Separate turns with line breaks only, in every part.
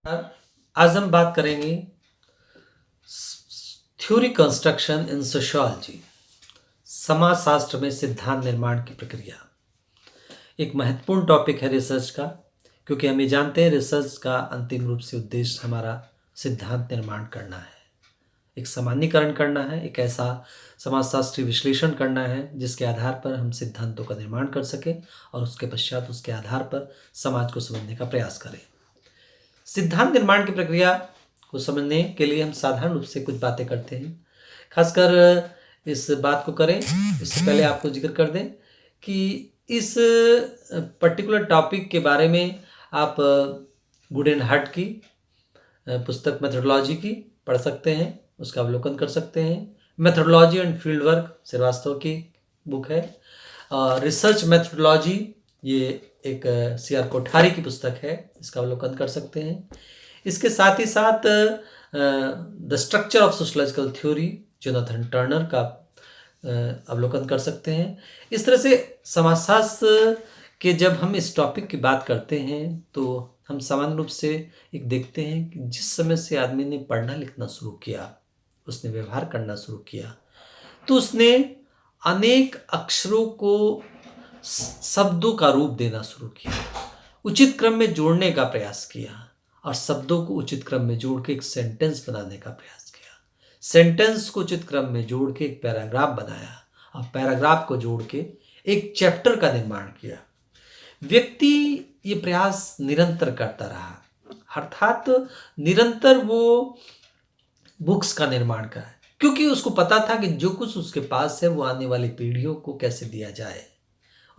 आज हम बात करेंगे थ्योरी कंस्ट्रक्शन इन सोशियोलॉजी, समाजशास्त्र में सिद्धांत निर्माण की प्रक्रिया। एक महत्वपूर्ण टॉपिक है रिसर्च का, क्योंकि हम ये जानते हैं रिसर्च का अंतिम रूप से उद्देश्य हमारा सिद्धांत निर्माण करना है, एक सामान्यीकरण करना है, एक ऐसा समाजशास्त्रीय विश्लेषण करना है जिसके आधार पर हम सिद्धांतों का निर्माण कर सकें और उसके पश्चात उसके आधार पर समाज को समझने का प्रयास करें। सिद्धांत निर्माण की प्रक्रिया को समझने के लिए हम साधारण रूप से कुछ बातें करते हैं। खासकर इस बात को करें इससे पहले आपको जिक्र कर दें कि इस पर्टिकुलर टॉपिक के बारे में आप गुडेनहार्ट की पुस्तक मेथोडोलॉजी की पढ़ सकते हैं, उसका अवलोकन कर सकते हैं। Methodology and field work Srivastava की बुक है। रिसर्च मेथोडोलॉजी ये एक सी.आर. कोठारी की पुस्तक है, इसका अवलोकन कर सकते हैं। इसके साथ ही साथ the structure of sociological theory Jonathan Turner का अवलोकन कर सकते हैं। इस तरह से समाजशास्त्र के जब हम इस टॉपिक की बात करते हैं तो हम सामान्य रूप से एक देखते हैं कि जिस समय से आदमी ने पढ़ना लिखना शुरू किया, उसने व्यवहार करना शुरू किया, तो उसने अनेक अक्षरों को शब्दों का रूप देना शुरू किया, उचित क्रम में जोड़ने का प्रयास किया और शब्दों को उचित क्रम में जोड़ के एक सेंटेंस बनाने का प्रयास किया। सेंटेंस को उचित क्रम में जोड़ के एक पैराग्राफ बनाया और पैराग्राफ को जोड़ के एक चैप्टर का निर्माण किया। व्यक्ति ये प्रयास निरंतर करता रहा, अर्थात निरंतर वो बुक्स का निर्माण करा, क्योंकि उसको पता था कि जो कुछ उसके पास है वो आने वाली पीढ़ियों को कैसे दिया जाए।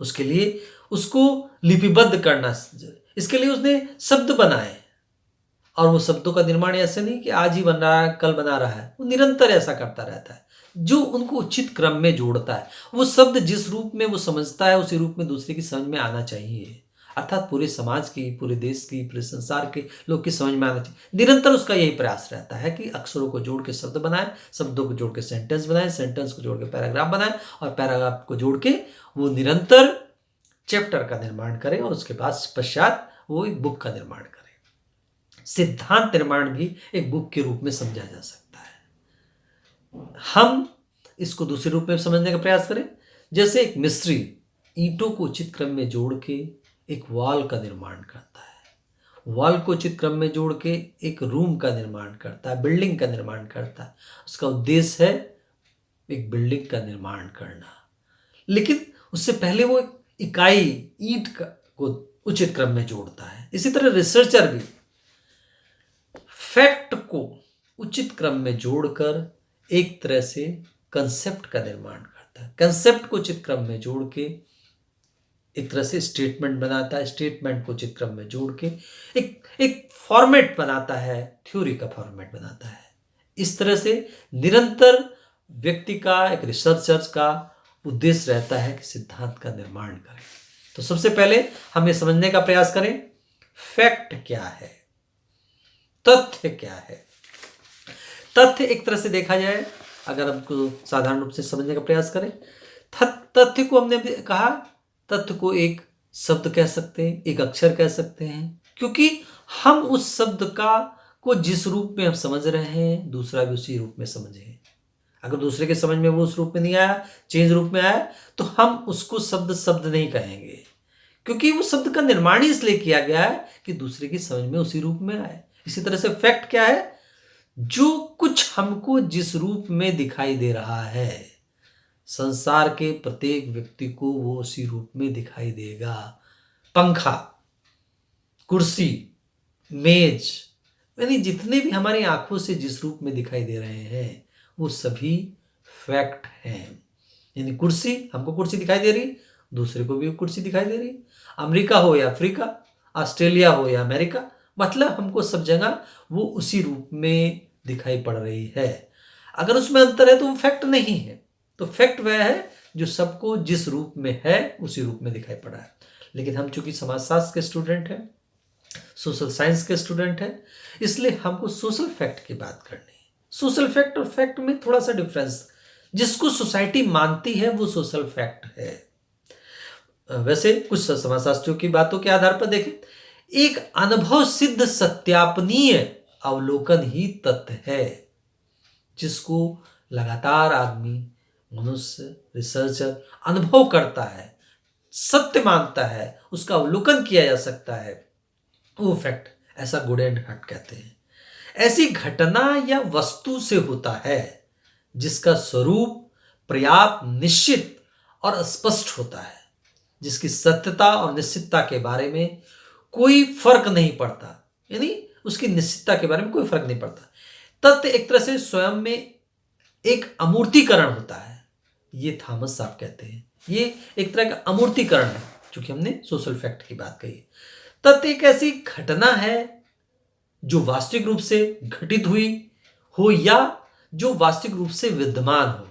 उसके लिए उसको लिपिबद्ध करना, इसके लिए उसने शब्द बनाए और वो शब्दों का निर्माण ऐसे नहीं कि आज ही बन रहा है कल बना रहा है, वो निरंतर ऐसा करता रहता है जो उनको उचित क्रम में जोड़ता है। वो शब्द जिस रूप में वो समझता है उसी रूप में दूसरे की समझ में आना चाहिए, अर्थात पूरे समाज की, पूरे देश की, पूरे संसार के लोग की समझ में आना चाहिए। निरंतर उसका यही प्रयास रहता है कि अक्षरों को जोड़ के शब्द बनाए, शब्दों को जोड़ के सेंटेंस बनाए, सेंटेंस को जोड़ के पैराग्राफ बनाए और पैराग्राफ को जोड़ के वो निरंतर चैप्टर का निर्माण करें और उसके बाद पश्चात वो एक बुक का निर्माण करें। सिद्धांत निर्माण भी एक बुक के रूप में समझा जा सकता है। हम इसको दूसरे रूप में समझने का प्रयास करें, जैसे एक मिस्त्री ईंटों को उचित क्रम में जोड़ के एक वॉल का निर्माण करता है, वॉल को उचित क्रम में जोड़ के एक रूम का निर्माण करता है, बिल्डिंग का निर्माण करता है। उसका उद्देश्य है एक बिल्डिंग का निर्माण करना, लेकिन उससे पहले वो एक इकाई ईंट को उचित क्रम में जोड़ता है। इसी तरह रिसर्चर भी फैक्ट को उचित क्रम में जोड़कर एक तरह से कंसेप्ट का निर्माण करता है, कंसेप्ट को उचित क्रम में जोड़ के एक तरह से स्टेटमेंट बनाता है, स्टेटमेंट को उचित क्रम में जोड़ के एक फॉर्मेट बनाता है, थ्योरी का फॉर्मेट बनाता है। इस तरह से निरंतर व्यक्ति का, एक रिसर्चर का उद्देश्य रहता है कि सिद्धांत का निर्माण करें। तो सबसे पहले हम ये समझने का प्रयास करें फैक्ट क्या है, तथ्य क्या है। तथ्य एक तरह से देखा जाए, अगर हमको साधारण रूप से समझने का प्रयास करें, तथ्य को हमने कहा, तथ्य को एक शब्द कह सकते हैं, एक अक्षर कह सकते हैं, क्योंकि हम उस शब्द को जिस रूप में हम समझ रहे हैं दूसरा भी उसी रूप में समझे। अगर दूसरे के समझ में वो उस रूप में नहीं आया, चेंज रूप में आया, तो हम उसको शब्द नहीं कहेंगे, क्योंकि वो शब्द का निर्माण ही इसलिए किया गया है कि दूसरे की समझ में उसी रूप में आए। इसी तरह से फैक्ट क्या है, जो कुछ हमको जिस रूप में दिखाई दे रहा है, संसार के प्रत्येक व्यक्ति को वो उसी रूप में दिखाई देगा। पंखा, कुर्सी, मेज, यानी जितने भी हमारी आंखों से जिस रूप में दिखाई दे रहे हैं वो सभी फैक्ट हैं। यानी कुर्सी, हमको कुर्सी दिखाई दे रही, दूसरे को भी कुर्सी दिखाई दे रही। अमेरिका हो या अफ्रीका, ऑस्ट्रेलिया हो या अमेरिका, मतलब हमको सब जगह वो उसी रूप में दिखाई पड़ रही है। अगर उसमें अंतर है तो वो फैक्ट नहीं है। तो फैक्ट वह है जो सबको जिस रूप में है उसी रूप में दिखाई पड़ा है। लेकिन हम चूंकि समाजशास्त्र के स्टूडेंट हैं, सोशल साइंस के स्टूडेंट हैं, इसलिए हमको सोशल फैक्ट की बात करनी है। सोशल फैक्ट और फैक्ट में थोड़ा सा डिफरेंस, जिसको सोसाइटी मानती है वो सोशल फैक्ट है। वैसे कुछ समाजशास्त्रियों की बातों के आधार पर देखें, एक अनुभव सिद्ध सत्यापनीय अवलोकन ही तथ्य है, जिसको लगातार आदमी, मनुष्य, रिसर्चर अनुभव करता है, सत्य मानता है, उसका अवलोकन किया जा सकता है, वो फैक्ट, ऐसा गुड हट कहते हैं। ऐसी घटना या वस्तु से होता है जिसका स्वरूप पर्याप्त, निश्चित और स्पष्ट होता है, जिसकी सत्यता और निश्चितता के बारे में कोई फर्क नहीं पड़ता, यानी उसकी निश्चितता के बारे में कोई फर्क नहीं पड़ता। तथ्य एक तरह से स्वयं में एक अमूर्तीकरण होता है, ये थॉमस साहब कहते हैं। ये एक तरह का अमूर्तीकरण है, क्योंकि हमने सोशल फैक्ट की बात कही। तथ्य एक ऐसी घटना है जो वास्तविक रूप से घटित हुई हो या जो वास्तविक रूप से विद्यमान हो,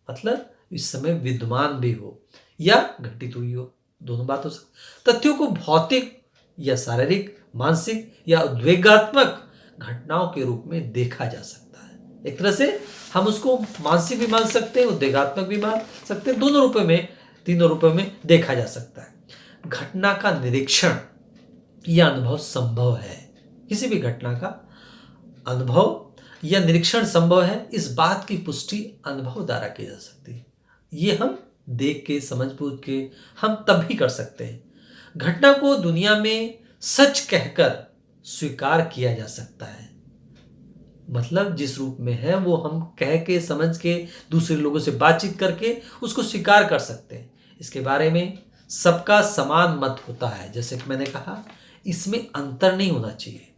मतलब इस समय विद्यमान भी हो या घटित हुई हो, दोनों बात हो सकती। तथ्यों को भौतिक या शारीरिक, मानसिक या उद्वेगात्मक घटनाओं के रूप में देखा जा सकता है। एक तरह से हम उसको मानसिक भी मान सकते हैं, उद्वेगात्मक भी मान सकते हैं, दोनों रूपों में, तीनों रूपों में देखा जा सकता है। घटना का निरीक्षण या अनुभव संभव है, किसी भी घटना का अनुभव या निरीक्षण संभव है, इस बात की पुष्टि अनुभव द्वारा की जा सकती है। ये हम देख के, समझ बूझ के हम तब भी कर सकते हैं। घटना को दुनिया में सच कहकर स्वीकार किया जा सकता है, मतलब जिस रूप में है वो हम कह के, समझ के, दूसरे लोगों से बातचीत करके उसको स्वीकार कर सकते हैं। इसके बारे में सबका समान मत होता है। जैसे कि मैंने कहा, इसमें अंतर नहीं होना चाहिए।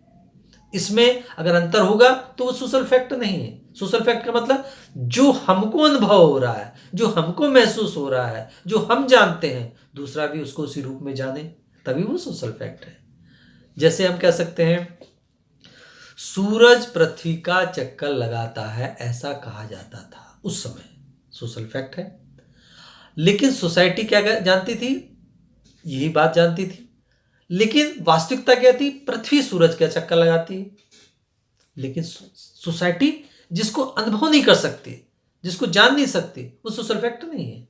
इसमें अगर अंतर होगा तो वो सोशल फैक्ट नहीं है। सोशल फैक्ट का मतलब जो हमको अनुभव हो रहा है, जो हमको महसूस हो रहा है, जो हम जानते हैं, दूसरा भी उसको उसी रूप में जाने, तभी वो सोशल फैक्ट है। जैसे हम कह सकते हैं, सूरज पृथ्वी का चक्कर लगाता है, ऐसा कहा जाता था उस समय, सोशल फैक्ट है। लेकिन सोसाइटी क्या जानती थी? यही बात जानती थी। लेकिन वास्तविकता क्या थी? पृथ्वी सूरज का चक्कर लगाती है। लेकिन सोसाइटी जिसको अनुभव नहीं कर सकती, जिसको जान नहीं सकती, वो सोशल फैक्ट नहीं है।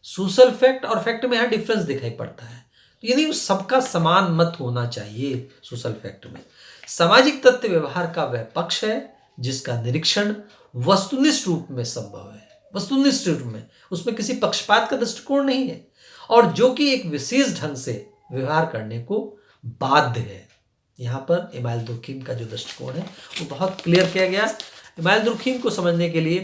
सोशल फैक्ट और फैक्ट में यहां डिफरेंस दिखाई पड़ता है। तो यानी सबका समान मत होना चाहिए सोशल फैक्ट में। सामाजिक तथ्य व्यवहार का वह पक्ष है जिसका निरीक्षण वस्तुनिष्ठ रूप में संभव है, वस्तुनिष्ठ रूप में, उसमें किसी पक्षपात का दृष्टिकोण नहीं है, और जो कि एक विशेष ढंग से व्यवहार करने को बाध्य है। यहाँ पर इमानुएल दुर्खीम का जो दृष्टिकोण है वो बहुत क्लियर किया गया। इमानुएल दुर्खीम को समझने के लिए,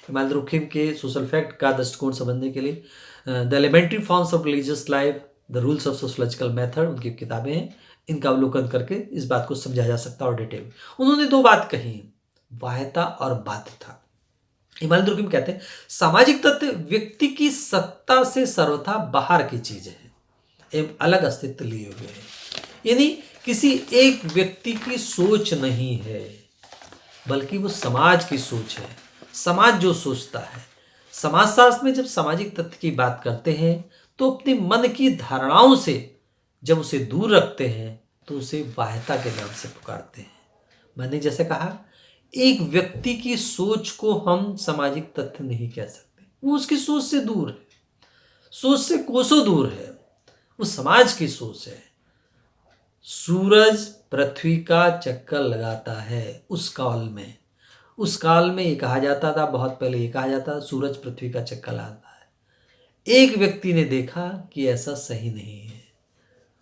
इमानुएल दुर्खीम के सोशल फैक्ट का दृष्टिकोण समझने के लिए the elementary forms of religious life, the rules of sociological method, उनकी किताबें हैं। इनका अवलोकन करके इस बात को समझा जा सकता है और डिटेल में। उन्होंने दो बात कही, बाह्यता और बाध्यता। इमानुएल दुर्खीम कहते हैं, सामाजिक तथ्य व्यक्ति की सत्ता से सर्वथा बाहर की चीज है, एक अलग अस्तित्व लिए हुए है। यानी किसी एक व्यक्ति की सोच नहीं है, बल्कि वो समाज की सोच है। समाज जो सोचता है, समाजशास्त्र में जब सामाजिक तथ्य की बात करते हैं तो अपने मन की धारणाओं से जब उसे दूर रखते हैं तो उसे बाह्यता के नाम से पुकारते हैं। मैंने जैसे कहा, एक व्यक्ति की सोच को हम सामाजिक तथ्य नहीं कह सकते, वो उसकी सोच से दूर है, सोच से कोसों दूर है, वो समाज की सोच है। सूरज पृथ्वी का चक्कर लगाता है, उस काल में ये कहा जाता था, बहुत पहले ये कहा जाता था, सूरज पृथ्वी का चक्कर लगाता है। एक व्यक्ति ने देखा कि ऐसा सही नहीं है,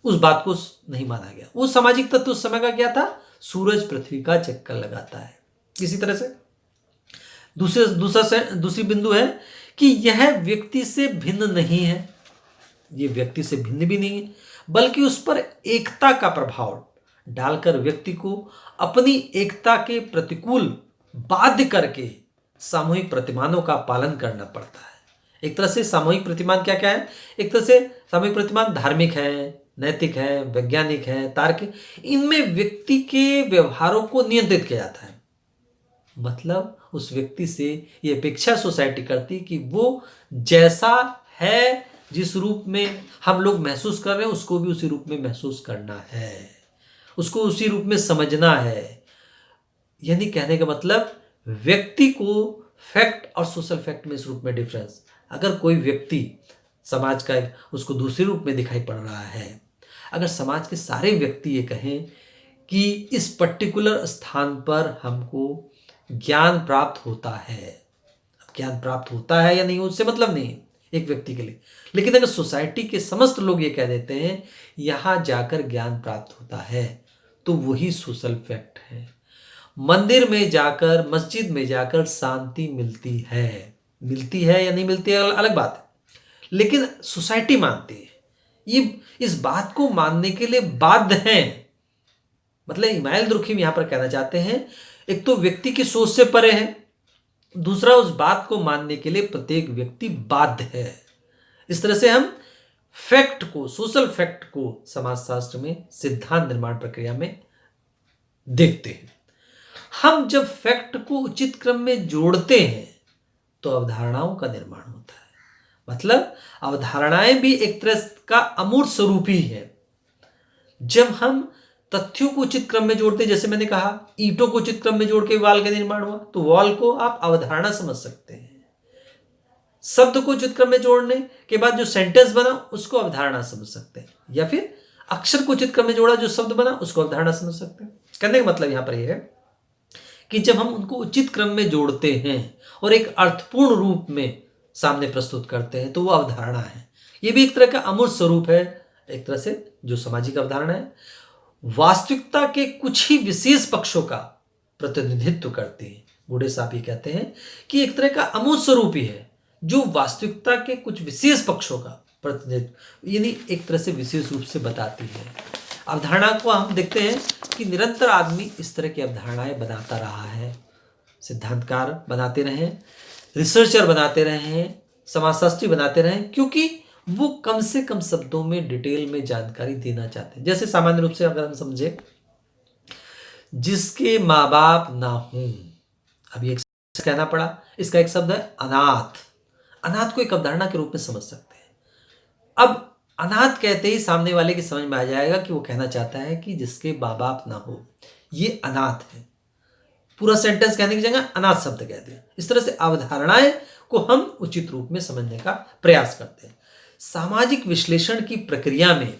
उस बात को नहीं माना गया। वो सामाजिक तत्व उस समय का क्या था? सूरज पृथ्वी का चक्कर लगाता है। इसी तरह से दूसरी बिंदु है कि यह व्यक्ति से भिन्न नहीं है, ये व्यक्ति से भिन्न भी नहीं है, बल्कि उस पर एकता का प्रभाव डालकर व्यक्ति को अपनी एकता के प्रतिकूल बाध्य करके सामूहिक प्रतिमानों का पालन करना पड़ता है। एक तरह से सामूहिक प्रतिमान क्या क्या है? एक तरह से सामूहिक प्रतिमान धार्मिक है, नैतिक है, वैज्ञानिक है, तार्किक। इनमें व्यक्ति के व्यवहारों को नियंत्रित किया जाता है। मतलब उस व्यक्ति से ये अपेक्षा सोसाइटी करती कि वो जैसा है, जिस रूप में हम लोग महसूस कर रहे हैं, उसको भी उसी रूप में महसूस करना है, उसको उसी रूप में समझना है। यानी कहने का मतलब, व्यक्ति को फैक्ट और सोशल फैक्ट में इस रूप में डिफरेंस। अगर कोई व्यक्ति समाज का उसको दूसरे रूप में दिखाई पड़ रहा है, अगर समाज के सारे व्यक्ति ये कहें कि इस पर्टिकुलर स्थान पर हमको ज्ञान प्राप्त होता है, ज्ञान प्राप्त होता है या नहीं उससे मतलब नहीं है एक व्यक्ति के लिए, लेकिन अगर सोसाइटी के समस्त लोग ये कह देते हैं यहां जाकर ज्ञान प्राप्त होता है, तो वही सोशल फैक्ट है। मंदिर में जाकर, मस्जिद में जाकर शांति मिलती है या नहीं मिलती है अलग बात है, लेकिन सोसाइटी मानती है। ये इस बात को मानने के लिए बाध्य हैं। मतलब इमाइल दुर्खिम यहां पर कहना चाहते हैं, एक तो व्यक्ति की सोच से परे है, दूसरा उस बात को मानने के लिए प्रत्येक व्यक्ति बाध्य है। इस तरह से हम फैक्ट को, सोशल फैक्ट को समाजशास्त्र में सिद्धांत निर्माण प्रक्रिया में देखते हैं। हम जब फैक्ट को उचित क्रम में जोड़ते हैं तो अवधारणाओं का निर्माण होता है। मतलब अवधारणाएं भी एक तरह का अमूर्त स्वरूप ही है। जब हम तथ्यों को उचित क्रम में जोड़ते हैं, जैसे मैंने कहा ईंटों को उचित क्रम में जोड़ के वॉल का निर्माण हुआ, तो वॉल को आप अवधारणा समझ सकते हैं। शब्द को उचित क्रम में जोड़ने के बाद जो सेंटेंस बना उसको अवधारणा समझ सकते हैं, या फिर अक्षर को उचित क्रम में जोड़ा जो शब्द बना उसको अवधारणा समझ सकते हैं। कहने का मतलब यहां पर यह है कि जब हम उनको उचित क्रम में जोड़ते हैं और एक अर्थपूर्ण रूप में सामने प्रस्तुत करते हैं तो वो अवधारणा है। ये भी एक तरह का अमूर्त स्वरूप है, एक तरह से जो सामाजिक अवधारणा है वास्तविकता के कुछ ही विशेष पक्षों का प्रतिनिधित्व करती है। बूढ़े साहब ये कहते हैं कि एक तरह का अमूर्त स्वरूप ही है जो वास्तविकता के कुछ विशेष पक्षों का प्रतिनिधित्व यानी एक तरह से विशेष रूप से बताती है। अवधारणा को हम देखते हैं कि निरंतर आदमी इस तरह की अवधारणाएं बनाता रहा है। सिद्धांतकार बनाते रहे, रिसर्चर बनाते रहे, समाजशास्त्री बनाते रहे, क्योंकि वो कम से कम शब्दों में डिटेल में जानकारी देना चाहते हैं। जैसे सामान्य रूप से अगर हम समझे, जिसके माँ बाप ना हों, अब ये कहना पड़ा, इसका एक शब्द है अनाथ। अनाथ को एक अवधारणा के रूप में समझ सकते हैं। अब अनाथ कहते ही सामने वाले की समझ में आ जाएगा कि वो कहना चाहता है कि जिसके माँ बाप ना हो ये अनाथ है। पूरा सेंटेंस कहने की जगह अनाथ शब्द कह दिया। इस तरह से अवधारणाएं को हम उचित रूप में समझने का प्रयास करते हैं। सामाजिक विश्लेषण की प्रक्रिया में,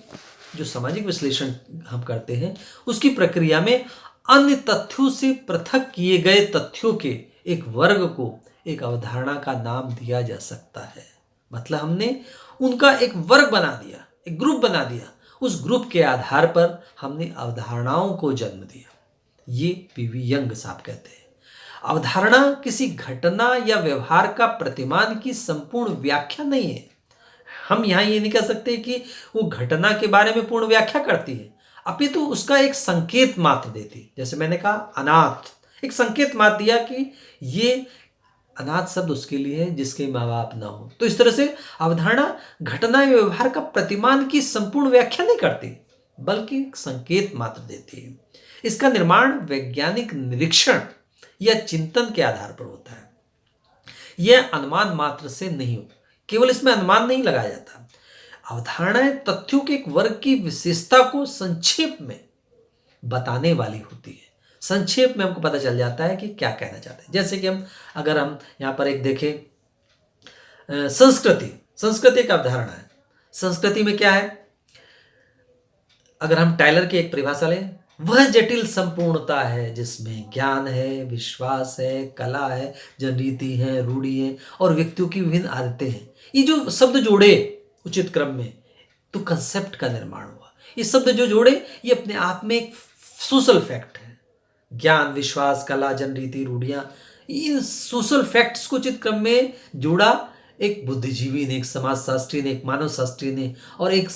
जो सामाजिक विश्लेषण हम करते हैं उसकी प्रक्रिया में अन्य तथ्यों से पृथक किए गए तथ्यों के एक वर्ग को एक अवधारणा का नाम दिया जा सकता है। मतलब हमने उनका एक वर्ग बना दिया, एक ग्रुप बना दिया, उस ग्रुप के आधार पर हमने अवधारणाओं को जन्म दिया। ये पीवी यंग साहब कहते हैं, अवधारणा किसी घटना या व्यवहार का प्रतिमान की संपूर्ण व्याख्या नहीं है। हम यहां ये नहीं कह सकते कि वो घटना के बारे में पूर्ण व्याख्या करती है, अपितु उसका एक संकेत मात्र देती है। जैसे मैंने कहा अनाथ, एक संकेत मात्र दिया कि ये अनाथ शब्द उसके लिए है जिसके माँ बाप ना हो। तो इस तरह से अवधारणा घटना या व्यवहार का प्रतिमान की संपूर्ण व्याख्या नहीं करती, बल्कि एक संकेत मात्र देती है। इसका निर्माण वैज्ञानिक निरीक्षण या चिंतन के आधार पर होता है। यह अनुमान मात्र से नहीं होता, केवल इसमें अनुमान नहीं लगाया जाता। अवधारणाएं तथ्यों के एक वर्ग की विशेषता को संक्षेप में बताने वाली होती है। संक्षेप में हमको पता चल जाता है कि क्या कहना चाहते हैं। जैसे कि अगर हम यहाँ पर एक देखें, संस्कृति एक अवधारणा है। संस्कृति में क्या है, अगर हम टाइलर की एक परिभाषा लें, वह जटिल संपूर्णता है जिसमें ज्ञान है, विश्वास है, कला है, जनरीति है, रूढ़ी है और व्यक्तियों की विभिन्न आदतें हैं। ये जो शब्द जोड़े उचित क्रम में तो कंसेप्ट का निर्माण हुआ। ये शब्द जो जोड़े ये अपने आप में एक सोशल फैक्ट है। ज्ञान, विश्वास, कला, जनरीति, रूढ़ियां, इन सोशल फैक्ट्स को उचित क्रम में जोड़ा एक बुद्धिजीवी ने, एक समाजशास्त्री ने, एक मानव शास्त्री ने, और एक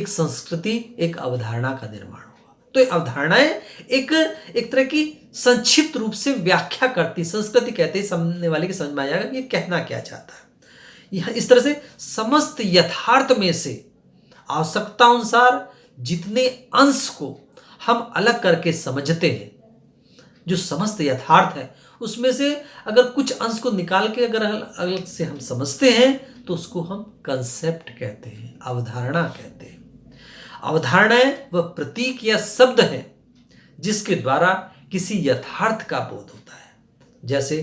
संस्कृति, एक अवधारणा का निर्माण हुआ। तो ये अवधारणाएं एक तरह की संक्षिप्त रूप से व्याख्या करती। संस्कृति कहते ही सामने वाले की समझ में आ जाएगा कि ये कहना क्या चाहता है। यह इस तरह से समस्त यथार्थ में से आवश्यकता अनुसार जितने अंश को हम अलग करके समझते हैं, जो समस्त यथार्थ है उसमें से अगर कुछ अंश को निकाल के अगर अलग से हम समझते हैं तो उसको हम कंसेप्ट कहते हैं, अवधारणा कहते हैं। अवधारणाएं वह प्रतीक या शब्द है जिसके द्वारा किसी यथार्थ का बोध होता है। जैसे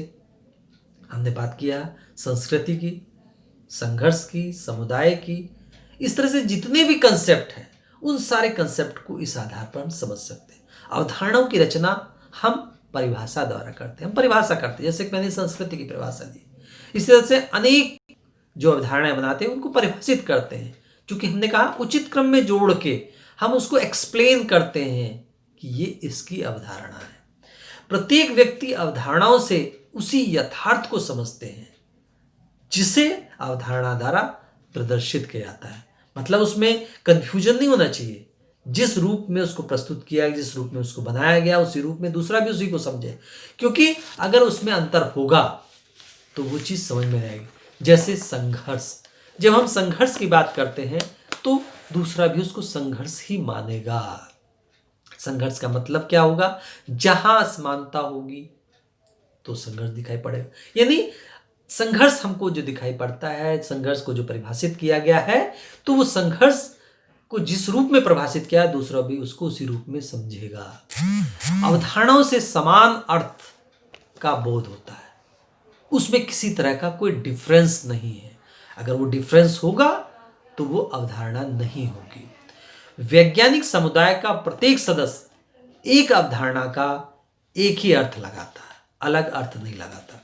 हमने बात किया संस्कृति की, संघर्ष की, समुदाय की, इस तरह से जितने भी कंसेप्ट हैं उन सारे कंसेप्ट को इस आधार पर हम समझ सकते हैं। अवधारणाओं की रचना हम परिभाषा द्वारा करते हैं, हम परिभाषा करते हैं, जैसे कि मैंने संस्कृति की परिभाषा दी। इस तरह से अनेक जो अवधारणाएं बनाते हैं उनको परिभाषित करते हैं, क्योंकि हमने कहा उचित क्रम में जोड़ के हम उसको एक्सप्लेन करते हैं कि ये इसकी अवधारणा है। प्रत्येक व्यक्ति अवधारणाओं से उसी यथार्थ को समझते हैं जिसे अवधारणा द्वारा प्रदर्शित किया जाता है। मतलब उसमें कंफ्यूजन नहीं होना चाहिए। जिस रूप में उसको प्रस्तुत किया गया, जिस रूप में उसको बनाया गया, उसी रूप में दूसरा भी उसी को समझे, क्योंकि अगर उसमें अंतर होगा तो वो चीज़ समझ में आएगी। जैसे संघर्ष, जब हम संघर्ष की बात करते हैं तो दूसरा भी उसको संघर्ष ही मानेगा। संघर्ष का मतलब क्या होगा? जहां असमानता होगी तो संघर्ष दिखाई पड़ेगा। यानी संघर्ष हमको जो दिखाई पड़ता है, संघर्ष को जो परिभाषित किया गया है, तो वो संघर्ष को जिस रूप में परिभाषित किया है दूसरा भी उसको उसी रूप में समझेगा। अवधारणाओं से समान अर्थ का बोध होता है, उसमें किसी तरह का कोई डिफरेंस नहीं है। अगर वो डिफरेंस होगा तो वो अवधारणा नहीं होगी। वैज्ञानिक समुदाय का प्रत्येक सदस्य एक अवधारणा का एक ही अर्थ लगाता है, अलग अर्थ नहीं लगाता।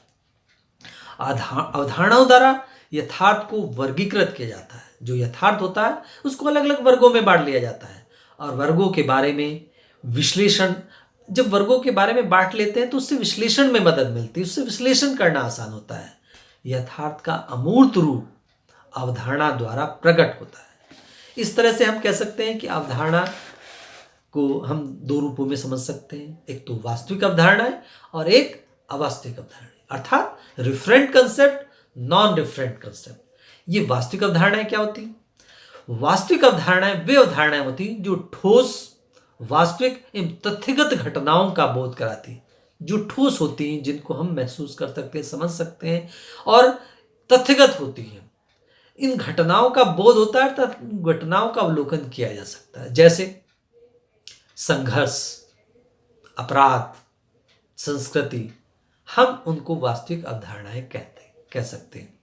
अवधारणाओं द्वारा यथार्थ को वर्गीकृत किया जाता है। जो यथार्थ होता है उसको अलग अलग वर्गों में बांट लिया जाता है, और वर्गों के बारे में विश्लेषण, जब वर्गों के बारे में बांट लेते हैं तो उससे विश्लेषण में मदद मिलती है, उससे विश्लेषण करना आसान होता है। यथार्थ का अमूर्त रूप अवधारणा द्वारा प्रकट होता है। इस तरह से हम कह सकते हैं कि अवधारणा को हम दो रूपों में समझ सकते हैं, एक तो वास्तविक अवधारणा है और एक अवास्तविक अवधारणा, अर्थात referent concept, non referent concept. ये वास्तविक अवधारणाएं क्या होती हैं? वास्तविक अवधारणाएं वे अवधारणाएं होती हैं जो ठोस, वास्तविक एवं तथ्यगत घटनाओं का बोध कराती हैं, जो ठोस होती हैं, जिनको हम महसूस कर सकते हैं, समझ सकते हैं, और तथ्यगत होती हैं। इन घटनाओं का बोध होता है अर्थात घटनाओं का अवलोकन किया जा सकता है, जैसे संघर्ष, अपराध, संस्कृति। हम उनको वास्तविक अवधारणाएं कह सकते हैं।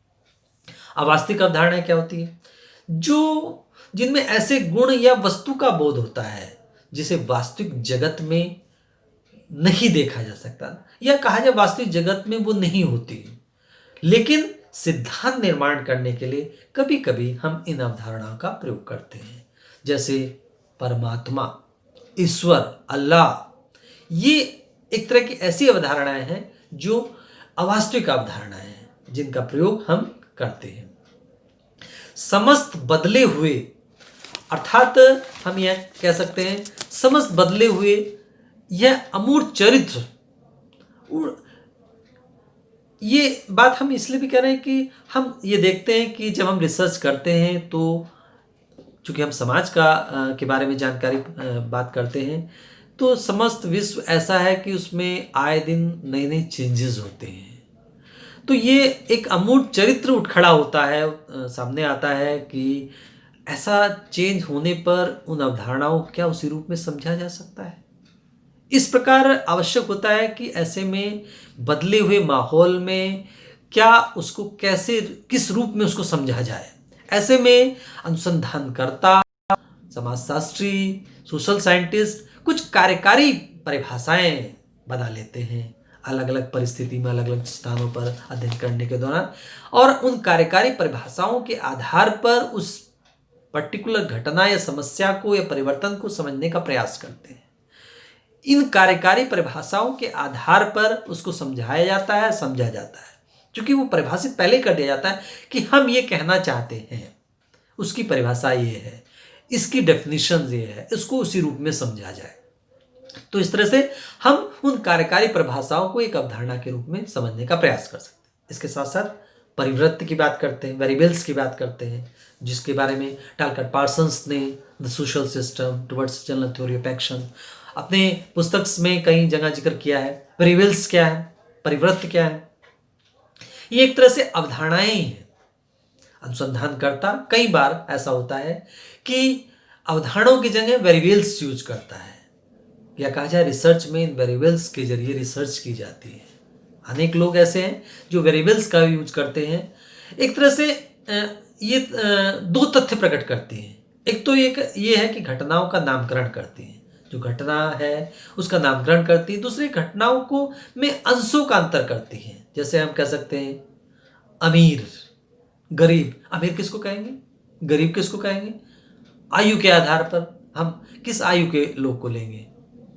अवास्तविक अवधारणाएं क्या होती है? जो जिनमें ऐसे गुण या वस्तु का बोध होता है जिसे वास्तविक जगत में नहीं देखा जा सकता, या कहा जाए वास्तविक जगत में वो नहीं होती, लेकिन सिद्धांत निर्माण करने के लिए कभी कभी हम इन अवधारणाओं का प्रयोग करते हैं, जैसे परमात्मा, ईश्वर, अल्लाह। ये एक तरह की ऐसी अवधारणाएं हैं जो अवास्तविक अवधारणाएं हैं, जिनका प्रयोग हम करते हैं। समस्त बदले हुए, अर्थात हम यह कह सकते हैं समस्त बदले हुए यह अमूर्त चरित्र। ये बात हम इसलिए भी कह रहे हैं कि हम ये देखते हैं कि जब हम रिसर्च करते हैं तो चूंकि हम समाज के बारे में जानकारी बात करते हैं, तो समस्त विश्व ऐसा है कि उसमें आए दिन नए नए चेंजेस होते हैं। तो ये एक अमूर्त चरित्र उठ खड़ा होता है, सामने आता है कि ऐसा चेंज होने पर उन अवधारणाओं को क्या उसी रूप में समझा जा सकता है। इस प्रकार आवश्यक होता है कि ऐसे में बदले हुए माहौल में क्या उसको कैसे, किस रूप में उसको समझा जाए। ऐसे में अनुसंधानकर्ता, समाजशास्त्री, सोशल साइंटिस्ट कुछ कार्यकारी परिभाषाएं बना लेते हैं अलग अलग परिस्थिति में, अलग अलग स्थानों पर अध्ययन करने के दौरान, और उन कार्यकारी परिभाषाओं के आधार पर उस पर्टिकुलर घटना या समस्या को या परिवर्तन को समझने का प्रयास करते हैं। इन कार्यकारी परिभाषाओं के आधार पर उसको समझाया जाता है, समझा जाता है, क्योंकि वो परिभाषित पहले कर दिया जाता है कि हम ये कहना चाहते हैं, उसकी परिभाषा ये है, इसकी डेफिनेशन ये है, इसको उसी रूप में समझा जाए। तो इस तरह से हम उन कार्यकारी परिभाषाओं को एक अवधारणा के रूप में समझने का प्रयास कर सकते हैं। इसके साथ साथ परिवृत्ति की बात करते हैं, वेरिएबल्स की बात करते हैं, जिसके बारे में टालकट पार्सन्स ने the social system towards general theory of action अपने पुस्तक में कई जगह जिक्र किया है। वेरिएबल्स क्या है, परिवृत्ति क्या है, ये एक तरह से अवधारणाएं ही हैं। अनुसंधानकर्ता कई बार ऐसा होता है कि अवधारणाओं की जगह वेरिएबल्स यूज करता है, या कहा जाए रिसर्च में इन वेरिएबल्स के जरिए रिसर्च की जाती है। अनेक लोग ऐसे हैं जो वेरिएबल्स का यूज करते हैं। एक तरह से ये दो तथ्य प्रकट करते हैं एक तो ये है कि घटनाओं का नामकरण करती हैं, जो घटना है उसका नामकरण करती है। दूसरी, घटनाओं को में अंशों का अंतर करती है। जैसे हम कह सकते हैं अमीर, गरीब। अमीर किसको कहेंगे, गरीब किसको कहेंगे? आयु के आधार पर हम किस आयु के लोग को लेंगे,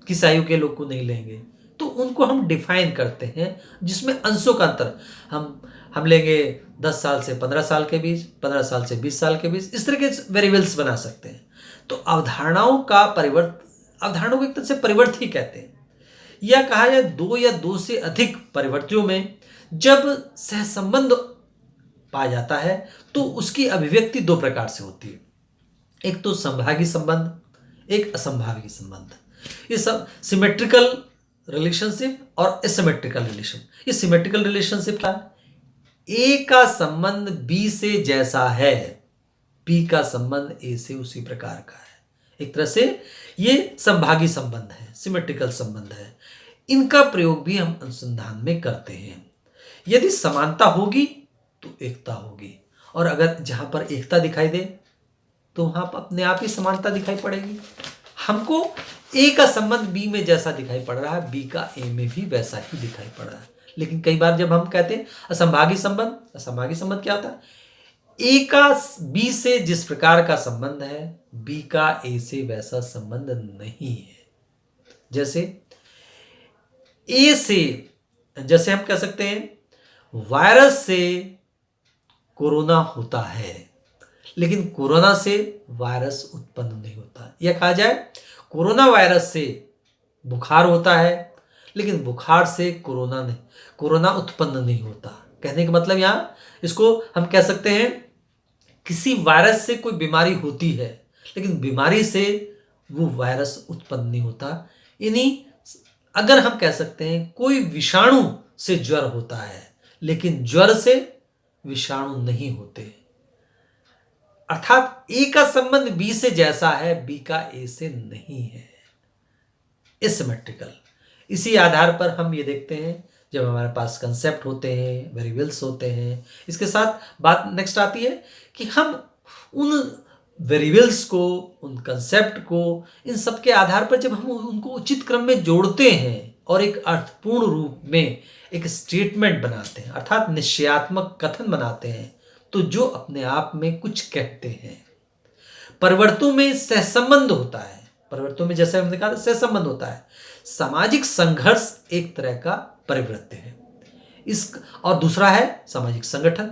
किस आयु के लोग को नहीं लेंगे, तो उनको हम डिफाइन करते हैं जिसमें अंशों का अंतर हम लेंगे। 10 साल से 15 साल के बीच, 15 साल से 20 साल के बीच, इस तरह के वेरिएबल्स बना सकते हैं। तो अवधारणाओं को एक तरह से परिवर्त ही कहते हैं। या कहा जाए दो या दो से अधिक परिवर्तियों में जब सहसंबंध पाया जाता है तो उसकी अभिव्यक्ति दो प्रकार से होती है। एक तो संभागी संबंध, एक असंभागी संबंध। ये सब सिमेट्रिकल रिलेशनशिप और एसिमेट्रिकल रिलेशन। ये सिमेट्रिकल रिलेशनशिप क्या है? ए का संबंध बी से जैसा है, बी का संबंध ए से उसी प्रकार का है। एक तरह से ये संभागी संबंध है, सिमेट्रिकल संबंध है। इनका प्रयोग भी हम अनुसंधान में करते हैं। यदि समानता होगी तो एकता होगी, और अगर जहां पर एकता दिखाई दे तो वहां पर अपने आप ही समानता दिखाई पड़ेगी। हमको ए का संबंध बी में जैसा दिखाई पड़ रहा है, बी का ए में भी वैसा ही दिखाई पड़ रहा है। लेकिन कई बार जब हम कहते हैं असंभागी संबंध क्या होता है? ए का बी से जिस प्रकार का संबंध है, बी का ए से वैसा संबंध नहीं है। जैसे ए से, जैसे हम कह सकते हैं वायरस से कोरोना होता है, लेकिन कोरोना से वायरस उत्पन्न नहीं होता। या कहा जाए कोरोना वायरस से बुखार होता है, लेकिन बुखार से कोरोना उत्पन्न नहीं होता। कहने का मतलब यहां इसको हम कह सकते हैं किसी वायरस से कोई बीमारी होती है, लेकिन बीमारी से वो वायरस उत्पन्न नहीं होता। यानी अगर हम कह सकते हैं कोई विषाणु से ज्वर होता है, लेकिन ज्वर से विषाणु नहीं होते। अर्थात ए का संबंध बी से जैसा है, बी का ए से नहीं है, एसिमेट्रिकल। इसी आधार पर हम ये देखते हैं जब हमारे पास कंसेप्ट होते हैं, वेरिएबल्स होते हैं। इसके साथ बात नेक्स्ट आती है कि हम उन वेरिएबल्स को, उन कंसेप्ट को, इन सब के आधार पर जब हम उनको उचित क्रम में जोड़ते हैं और एक अर्थपूर्ण रूप में एक स्टेटमेंट बनाते हैं, अर्थात निश्चयात्मक कथन बनाते हैं, तो जो अपने आप में कुछ कहते हैं। परिवर्तों में सहसंबंध होता है। परिवर्तों में जैसे हमने कहा सहसंबंध होता है। सामाजिक संघर्ष एक तरह का परिवृत्य है और दूसरा है सामाजिक संगठन।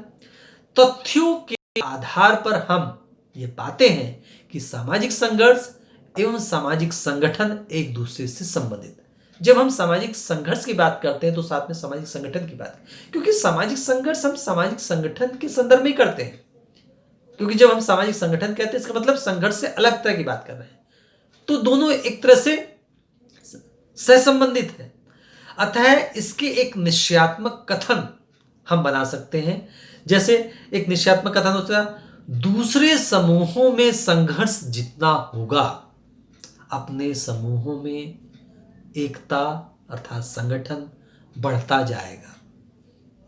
तथ्यों के आधार पर हम ये पाते हैं कि सामाजिक संघर्ष एवं सामाजिक संगठन एक दूसरे से संबंधित। जब हम सामाजिक संघर्ष की बात करते हैं तो साथ में सामाजिक संगठन की बात, क्योंकि सामाजिक संघर्ष हम सामाजिक संगठन के संदर्भ में करते हैं। क्योंकि जब हम सामाजिक संगठन कहते हैं इसका मतलब संघर्ष से अलग तरह की बात कर रहे हैं। तो दोनों एक तरह से सहसंबंधित है। अतः इसके एक निश्चयात्मक कथन हम बना सकते हैं। जैसे एक निश्चयात्मक कथन होता है, दूसरे समूहों में संघर्ष जितना होगा, अपने समूहों में एकता अर्थात संगठन बढ़ता जाएगा।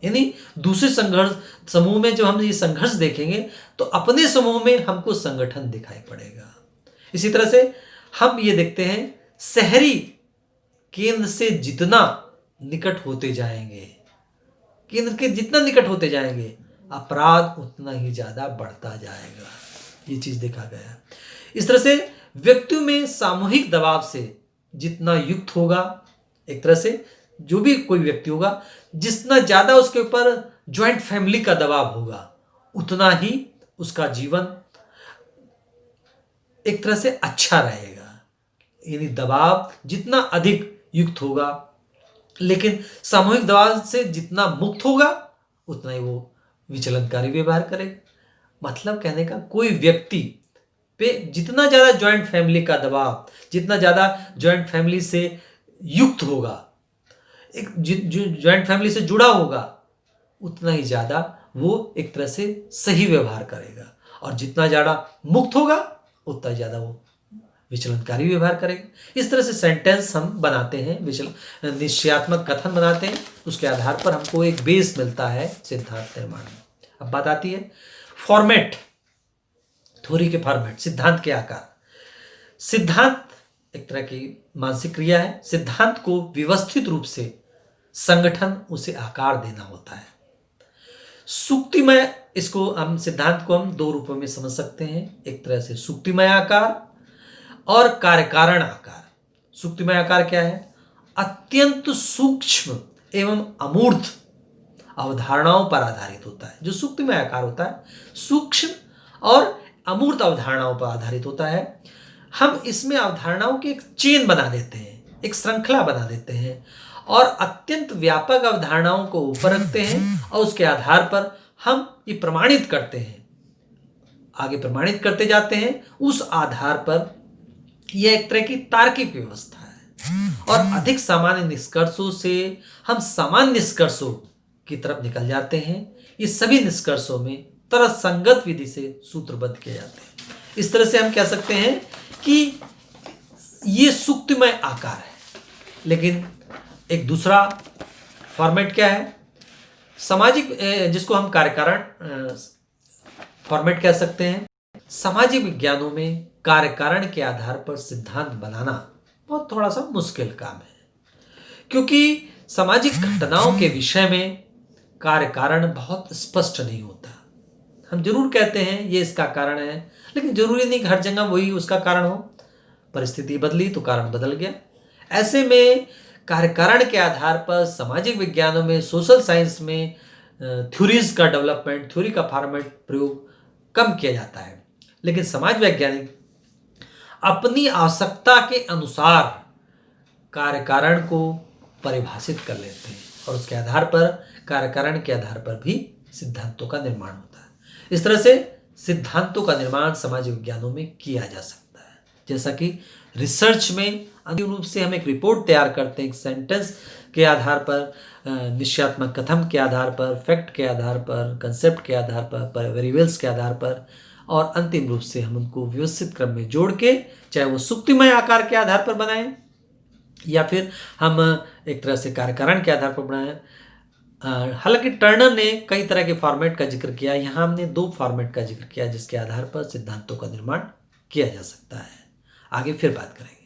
यानी दूसरे समूह में जब हम ये संघर्ष देखेंगे तो अपने समूह में हमको संगठन दिखाई पड़ेगा। इसी तरह से हम ये देखते हैं शहरी केंद्र से जितना निकट होते जाएंगे, केंद्र के जितना निकट होते जाएंगे, अपराध उतना ही ज्यादा बढ़ता जाएगा। ये चीज देखा गया। इस तरह से व्यक्तियों में सामूहिक दबाव से जितना युक्त होगा, एक तरह से जो भी कोई व्यक्ति होगा, जितना ज्यादा उसके ऊपर ज्वाइंट फैमिली का दबाव होगा, उतना ही उसका जीवन एक तरह से अच्छा रहेगा। यानी दबाव जितना अधिक युक्त होगा, लेकिन सामूहिक दबाव से जितना मुक्त होगा, उतना ही वो विचलनकारी व्यवहार करेगा। मतलब कहने का, कोई व्यक्ति पे जितना ज्यादा ज्वाइंट फैमिली का दबाव, जितना ज्यादा ज्वाइंट फैमिली से युक्त होगा, एक ज्वाइंट फैमिली से जुड़ा होगा, उतना ही ज्यादा वो एक तरह से सही व्यवहार करेगा। और जितना ज्यादा मुक्त होगा, उतना ज्यादा वो विचलनकारी व्यवहार करेगा। इस तरह से सेंटेंस हम बनाते हैं, निश्चयात्मक कथन बनाते हैं। उसके आधार पर हमको एक बेस मिलता है सिद्धांत निर्माण में। अब बात आती है फॉर्मेट। थ्योरी के फॉर्मेट, सिद्धांत के आकार। सिद्धांत एक तरह की मानसिक क्रिया है। सिद्धांत को व्यवस्थित रूप से संगठन उसे आकार देना होता है। सुक्तिमय, इसको हम सिद्धांत को हम दो रूपों में समझ सकते हैं, एक तरह से सुक्तिमय आकार और कार्यकारण आकार। सुक्तिमय आकार क्या है? अत्यंत सूक्ष्म एवं अमूर्त अवधारणाओं पर आधारित होता है। जो सुक्तिमय आकार होता है सूक्ष्म और अमूर्त अवधारणाओं पर आधारित होता है। हम इसमें अवधारणाओं की एक चेन बना देते हैं, एक श्रृंखला बना देते हैं और अत्यंत व्यापक अवधारणाओं को ऊपर रखते हैं और उसके आधार पर हम ये प्रमाणित करते हैं, आगे प्रमाणित करते जाते हैं। उस आधार पर यह एक तरह की तार्किक व्यवस्था है और अधिक सामान्य निष्कर्षों से हम सामान्य निष्कर्षों की तरफ निकल जाते हैं। ये सभी निष्कर्षों में तर्कसंगत विधि से सूत्रबद्ध किए जाते हैं। इस तरह से हम कह सकते हैं कि ये सुक्तिमय आकार है। लेकिन एक दूसरा फॉर्मेट क्या है? सामाजिक, जिसको हम कार्यकारण फॉर्मेट कह सकते हैं। सामाजिक विज्ञानों में कार्यकारण के आधार पर सिद्धांत बनाना बहुत थोड़ा सा मुश्किल काम है, क्योंकि सामाजिक घटनाओं के विषय में कार्यकारण बहुत स्पष्ट नहीं होता। हम जरूर कहते हैं ये इसका कारण है, लेकिन जरूरी नहीं हर जगह वही उसका कारण हो। परिस्थिति बदली तो कारण बदल गया। ऐसे में कार्यकारण के आधार पर सामाजिक विज्ञानों में, सोशल साइंस में थ्योरीज का डेवलपमेंट, थ्योरी का फॉर्मेट प्रयोग कम किया जाता है। लेकिन समाज वैज्ञानिक अपनी आवश्यकता के अनुसार कार्यकारण को परिभाषित कर लेते हैं और उसके आधार पर, कार्यकारण के आधार पर भी सिद्धांतों का निर्माण होता है। इस तरह से सिद्धांतों का निर्माण समाज विज्ञानों में किया जा सकता है। जैसा कि रिसर्च में अंतिम रूप से हम एक रिपोर्ट तैयार करते हैं, एक सेंटेंस के आधार पर, निश्चयात्मक कथन के आधार पर, फैक्ट के आधार पर, कंसेप्ट के आधार पर, वेरिएबल्स के आधार पर, और अंतिम रूप से हम उनको व्यवस्थित क्रम में जोड़ के, चाहे वो सुक्तिमय आकार के आधार पर बनाएं या फिर हम एक तरह से कार्यकारण के आधार पर बनाएं। हालांकि टर्नर ने कई तरह के फॉर्मेट का जिक्र किया, यहाँ हमने दो फॉर्मेट का जिक्र किया जिसके आधार पर सिद्धांतों का निर्माण किया जा सकता है। आगे फिर बात करेंगे।